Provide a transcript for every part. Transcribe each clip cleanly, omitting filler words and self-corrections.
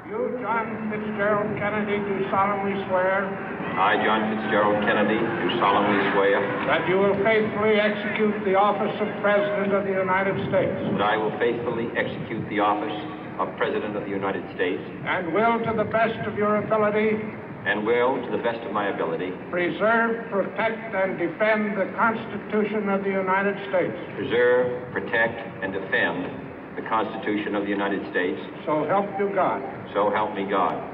You, John Fitzgerald Kennedy, do solemnly swear. I, John Fitzgerald Kennedy, do solemnly swear. That you will faithfully execute the office of President of the United States. That I will faithfully execute the office of President of the United States. And will, to the best of your ability. And will, to the best of my ability. Preserve, protect, and defend the Constitution of the United States. Preserve, protect, and defend the Constitution of the United States. So help you God. So help me God.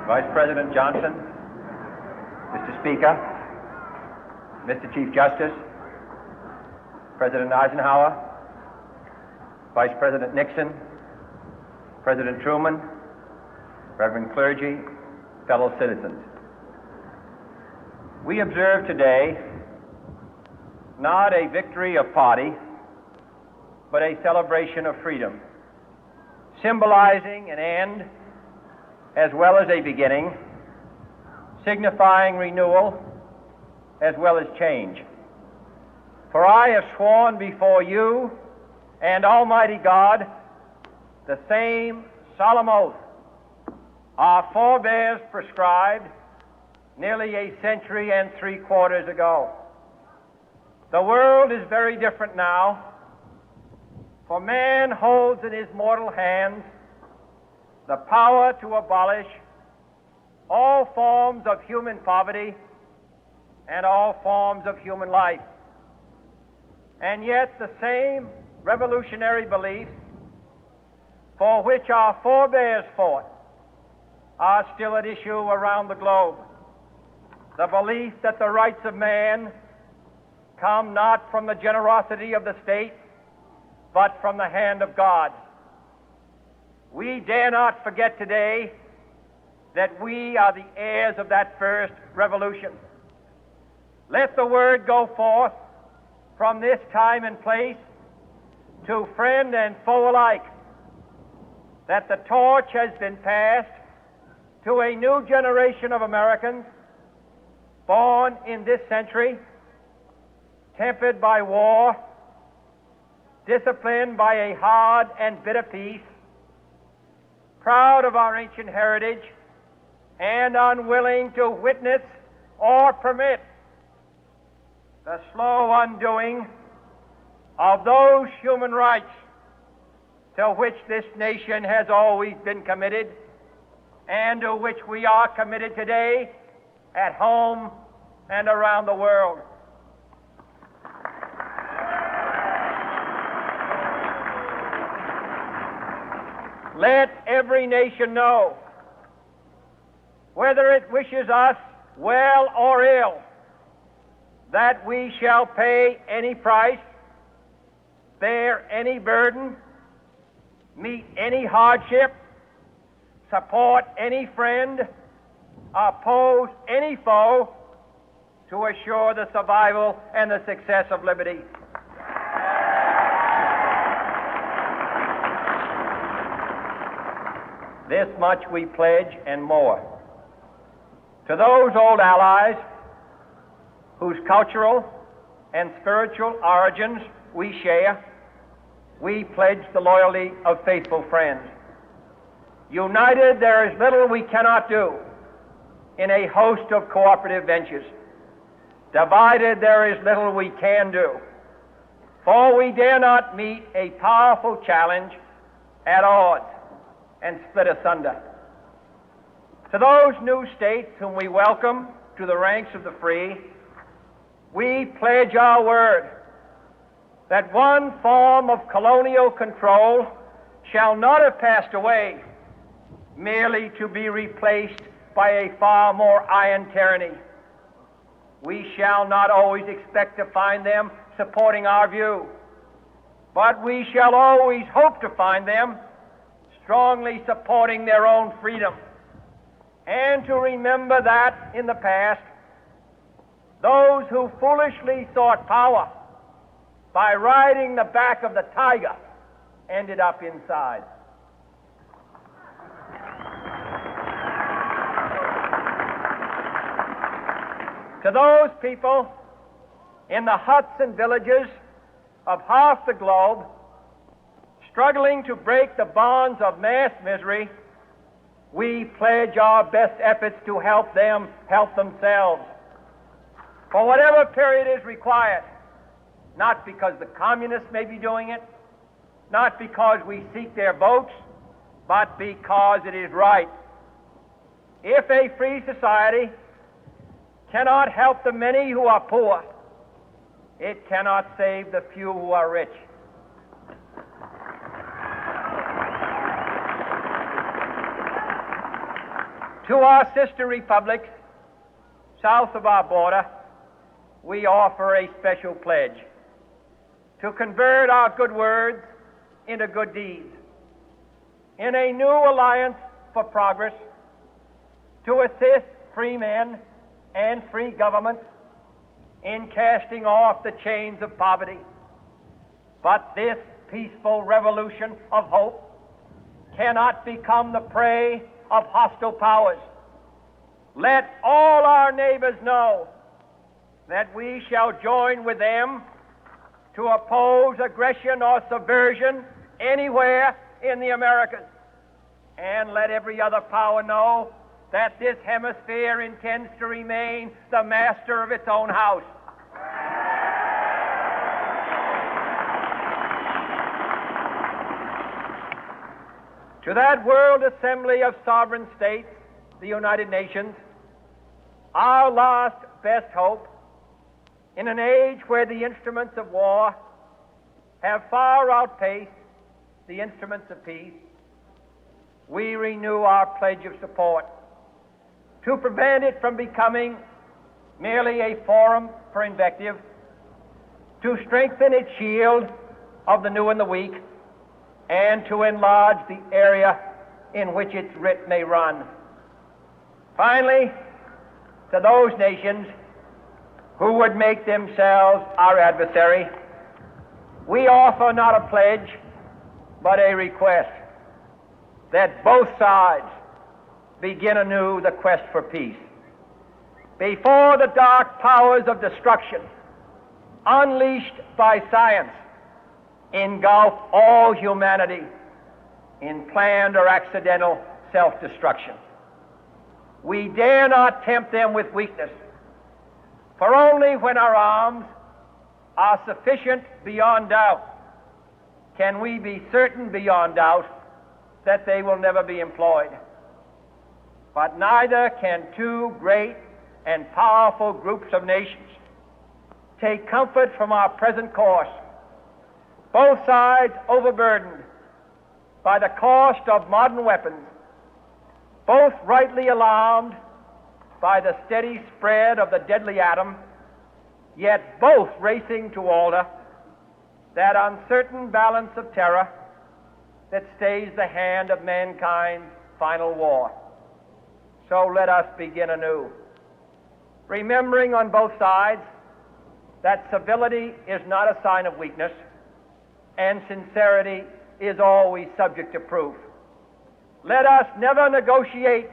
Vice President Johnson, Mr. Speaker, Mr. Chief Justice, President Eisenhower, Vice President Nixon, President Truman, Reverend clergy, fellow citizens. We observe today not a victory of party, but a celebration of freedom, symbolizing an end as well as a beginning, signifying renewal as well as change. For I have sworn before you and Almighty God the same solemn oath our forebears prescribed nearly a century and 3/4 ago. The world is very different now, for man holds in his mortal hands the power to abolish all forms of human poverty and all forms of human life. And yet the same revolutionary beliefs for which our forebears fought are still at issue around the globe. The belief that the rights of man come not from the generosity of the state, but from the hand of God. We dare not forget today that we are the heirs of that first revolution. Let the word go forth from this time and place to friend and foe alike that the torch has been passed to a new generation of Americans born in this century, tempered by war, disciplined by a hard and bitter peace, proud of our ancient heritage, and unwilling to witness or permit the slow undoing of those human rights to which this nation has always been committed and to which we are committed today at home and around the world. Let every nation know, whether it wishes us well or ill, that we shall pay any price, bear any burden, meet any hardship, support any friend, oppose any foe to assure the survival and the success of liberty. This much we pledge and more. To those old allies whose cultural and spiritual origins we share, we pledge the loyalty of faithful friends. United, there is little we cannot do in a host of cooperative ventures. Divided, there is little we can do, for we dare not meet a powerful challenge at odds and split asunder. To those new states whom we welcome to the ranks of the free, we pledge our word that one form of colonial control shall not have passed away, merely to be replaced by a far more iron tyranny. We shall not always expect to find them supporting our view, but we shall always hope to find them strongly supporting their own freedom, and to remember that in the past, those who foolishly sought power by riding the back of the tiger ended up inside. To those people in the huts and villages of half the globe struggling to break the bonds of mass misery, we pledge our best efforts to help them help themselves for whatever period is required, not because the communists may be doing it, not because we seek their votes, but because it is right. If a free society cannot help the many who are poor, it cannot save the few who are rich. To our sister republics south of our border, we offer a special pledge to convert our good words into good deeds, in a new alliance for progress, to assist free men and free governments in casting off the chains of poverty. But this peaceful revolution of hope cannot become the prey of hostile powers. Let all our neighbors know that we shall join with them to oppose aggression or subversion anywhere in the Americas. And let every other power know that this hemisphere intends to remain the master of its own house. To that World Assembly of Sovereign States, the United Nations, our last best hope, in an age where the instruments of war have far outpaced the instruments of peace, we renew our pledge of support to prevent it from becoming merely a forum for invective, to strengthen its shield of the new and the weak, and to enlarge the area in which its writ may run. Finally, to those nations who would make themselves our adversary, we offer not a pledge, but a request that both sides begin anew the quest for peace. Before the dark powers of destruction, unleashed by science, engulf all humanity in planned or accidental self-destruction, we dare not tempt them with weakness, for only when our arms are sufficient beyond doubt can we be certain beyond doubt that they will never be employed. But neither can two great and powerful groups of nations take comfort from our present course, both sides overburdened by the cost of modern weapons, both rightly alarmed by the steady spread of the deadly atom, yet both racing to alter that uncertain balance of terror that stays the hand of mankind's final war. So let us begin anew, remembering on both sides that civility is not a sign of weakness, and sincerity is always subject to proof. Let us never negotiate